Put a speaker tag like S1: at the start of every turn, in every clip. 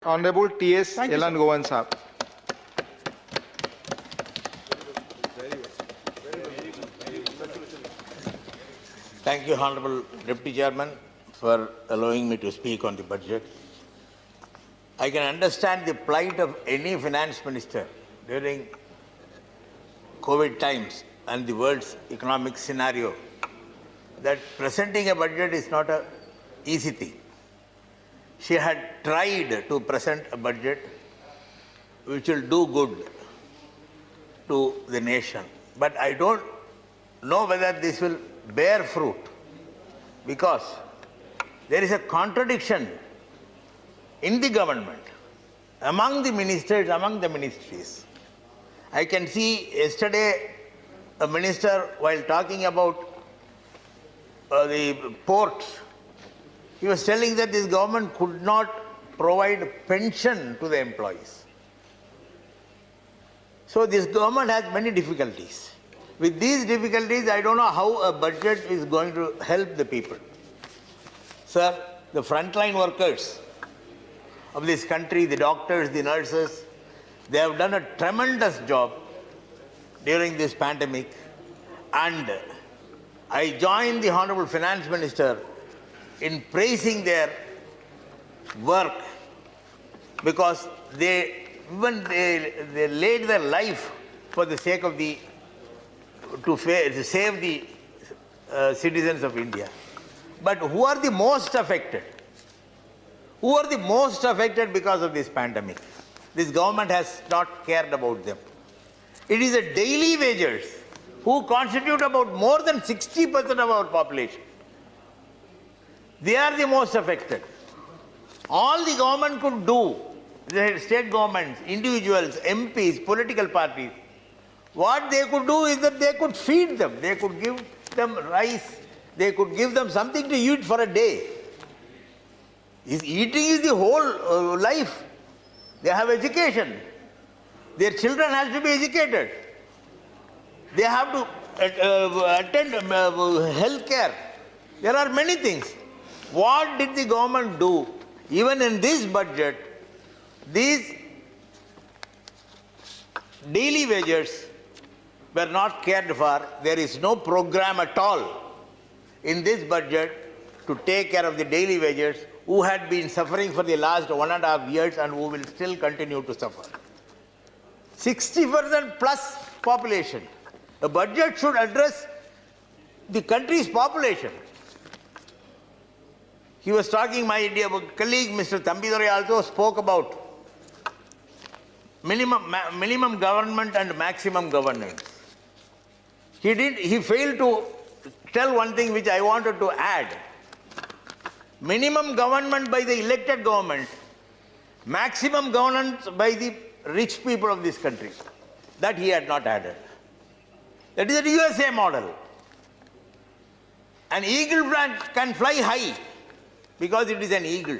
S1: Honorable T.S.
S2: Thank you, sir.
S1: Elangovan Saab.
S3: Thank you, Honorable Deputy Chairman, for allowing me to speak on the budget. I can understand the plight of any finance minister during COVID times and the world's economic scenario, that presenting a budget is not an easy thing. She had tried to present a budget which will do good to the nation. But I don't know whether this will bear fruit, because there is a contradiction in the government, among the ministers, among the ministries. I can see yesterday a minister, while talking about the ports, he was telling that this government could not provide pension to the employees. So this government has many difficulties. With these difficulties, I don't know how a budget is going to help the people. Sir, the frontline workers of this country, the doctors, the nurses, they have done a tremendous job during this pandemic. And I join the Honorable Finance Minister in praising their work, because they laid their life for the sake of to save the citizens of India. But who are the most affected? Who are the most affected because of this pandemic? This government has not cared about them. It is the daily wagers who constitute about more than 60% of our population. They are the most affected. All the government could do, the state governments, individuals, MPs, political parties, what they could do is that they could feed them. They could give them rice. They could give them something to eat for a day. Eating is the whole life. They have education. Their children have to be educated. They have to attend health care. There are many things. What did the government do? Even in this budget, these daily wages were not cared for. There is no program at all in this budget to take care of the daily wages who had been suffering for the last 1.5 years and who will still continue to suffer. 60% plus population. A budget should address the country's population. He was talking, my dear colleague Mr. Thambidore also spoke about minimum government and maximum governance. He failed to tell one thing which I wanted to add. Minimum government by the elected government, maximum governance by the rich people of this country. That he had not added. That is the USA model. An eagle can fly high because it is an eagle.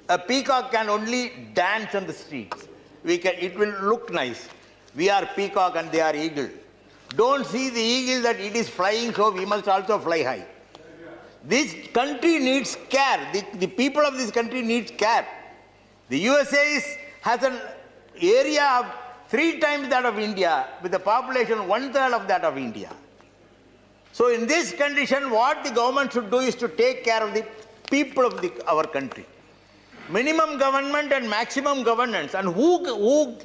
S3: A peacock can only dance on the streets. It will look nice. We are peacock and they are eagle. Don't see the eagle that it is flying, so we must also fly high. This country needs care. The people of this country need care. The USA has an area of 3 times that of India, with a population 1/3 of that of India. So in this condition, what the government should do is to take care of the people of our country. Minimum government and maximum governance. And who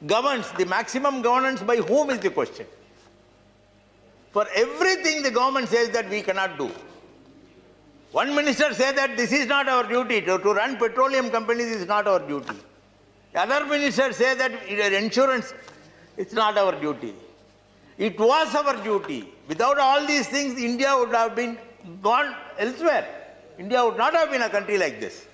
S3: governs? The maximum governance by whom is the question. For everything the government says that we cannot do. One minister said that this is not our duty. To run petroleum companies is not our duty. The other minister said that insurance is not our duty. It was our duty. Without all these things, India would have been gone elsewhere. India would not have been a country like this.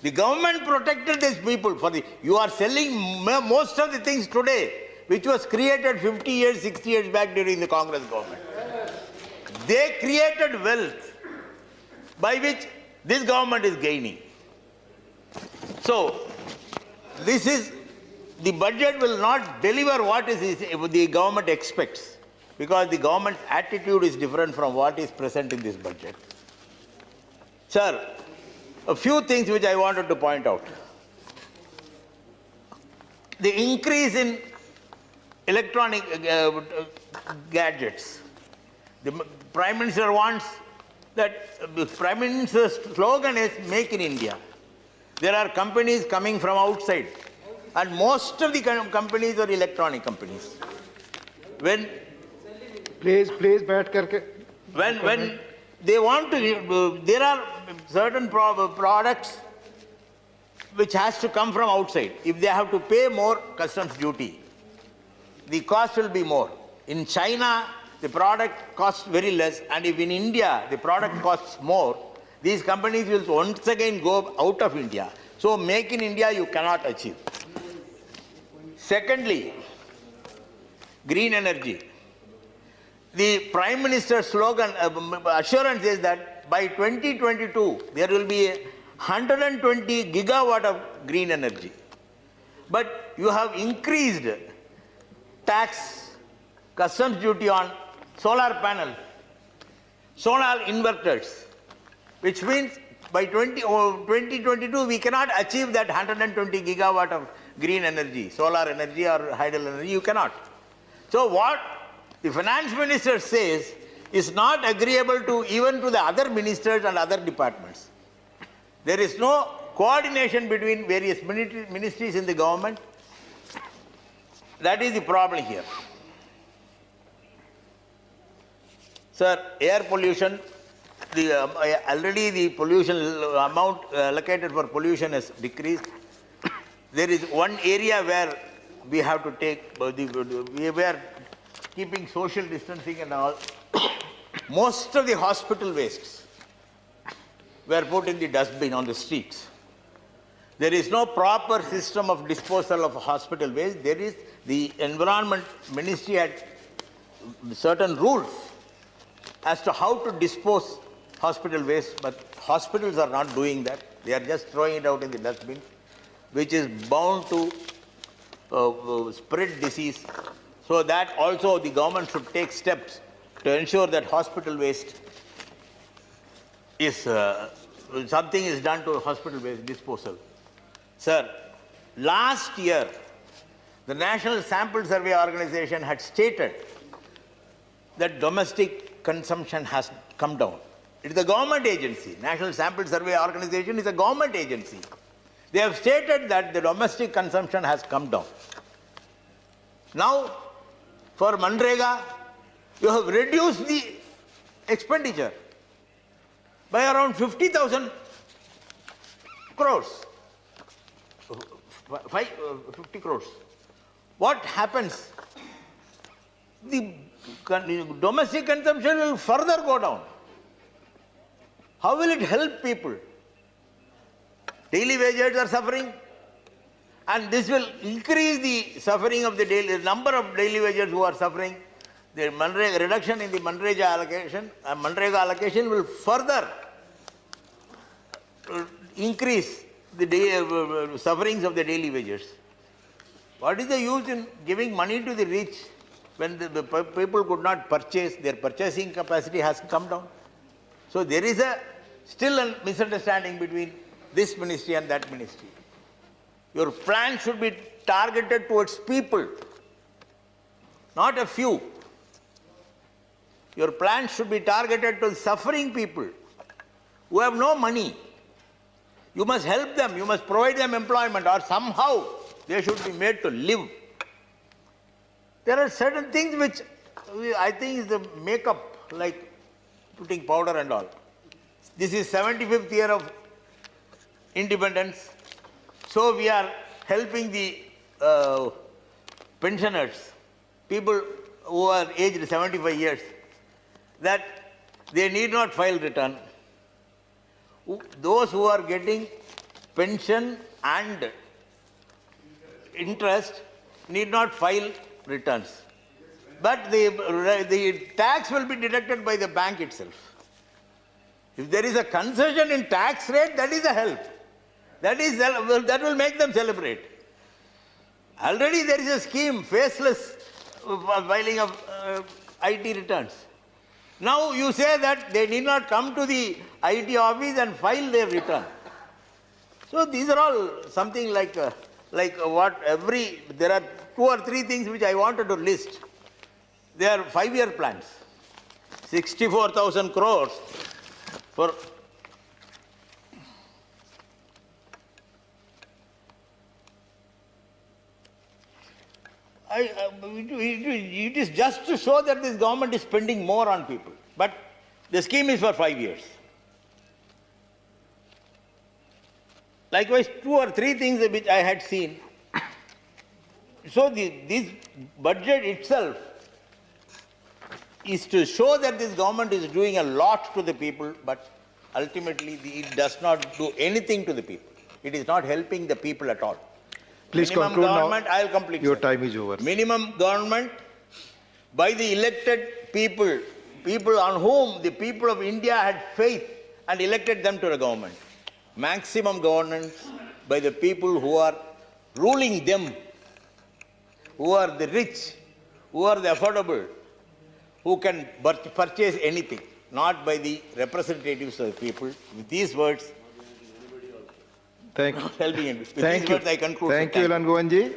S3: The government protected these people. You are selling most of the things today which was created 50 years, 60 years back during the Congress government. They created wealth by which this government is gaining. So, the budget will not deliver what the government expects, because the government's attitude is different from what is present in this budget. Sir, a few things which I wanted to point out. the increase in electronic gadgets. The Prime Minister wants that the Prime Minister's slogan is Make in India. There are companies coming from outside, and most of the companies are electronic companies. When
S1: Please, बैठ करके.
S3: when they want to, there are certain products which has to come from outside. If they have to pay more customs duty, the cost will be more. In China, the product costs very less, and if in India the product costs more, these companies will once again go out of India. So make in India you cannot achieve. Secondly, green energy. The Prime Minister's slogan, assurance is that by 2022, there will be 120 gigawatt of green energy. But you have increased tax, customs duty on solar panels, solar inverters, which means by 2022, we cannot achieve that 120 gigawatt of green energy, solar energy or hydro energy, you cannot. So what the finance minister says is not agreeable to even to the other ministers and other departments. There is no coordination between various ministries in the government. That is the problem here. Sir, air pollution, already the pollution amount allocated for pollution has decreased. There is one area where we have to take, we were keeping social distancing and all. Most of the hospital wastes were put in the dustbin on the streets. There is no proper system of disposal of hospital waste. There is the Environment Ministry had certain rules as to how to dispose hospital waste, but hospitals are not doing that. They are just throwing it out in the dustbin, which is bound to spread disease. So that also the government should take steps to ensure that hospital waste is, something is done to hospital waste disposal. Sir, last year, the National Sample Survey Organization had stated that domestic consumption has come down. It is a government agency. National Sample Survey Organization is a government agency. They have stated that the domestic consumption has come down. Now, for Manrega, you have reduced the expenditure by around 50,000 crores. 50 crores. What happens? The domestic consumption will further go down. How will it help people? Daily wages are suffering, and this will increase the suffering of the number of daily wages who are suffering. The reduction in the Manrega allocation will further increase the sufferings of the daily wages. What is the use in giving money to the rich when the people could not purchase? Their purchasing capacity has come down. So there is still a misunderstanding between this ministry and that ministry. Your plan should be targeted towards people, not a few. Your plan should be targeted to suffering people who have no money. You must help them, you must provide them employment, or somehow they should be made to live. There are certain things which I think is the makeup, like putting powder and all. This is 75th year of independence. So we are helping the pensioners, people who are aged 75 years, that they need not file return. Those who are getting pension and interest need not file returns. But the tax will be deducted by the bank itself. If there is a concession in tax rate, that is a help. That will make them celebrate. Already there is a scheme, faceless filing of IT returns. Now you say that they need not come to the IT office and file their return. So these are all something like like there are 2 or 3 things which I wanted to list. They are 5-year plans. 64,000 crores for it is just to show that this government is spending more on people. But the scheme is for 5 years. Likewise, 2 or 3 things which I had seen. So this budget itself is to show that this government is doing a lot to the people, but ultimately it does not do anything to the people. It is not helping the people at all.
S1: Please
S3: Minimum
S1: conclude now.
S3: government, I will complete.
S1: Your
S3: sir.
S1: time is over.
S3: Minimum government by the elected people, people on whom the people of India had faith and elected them to the government. Maximum governance by the people who are ruling them, who are the rich, who are the affordable, who can purchase anything, not by the representatives of the people. With these words,
S1: Thank you.
S3: helping with
S1: Thank
S3: these
S1: you.
S3: words I conclude.
S1: Thank you, Elangovanji.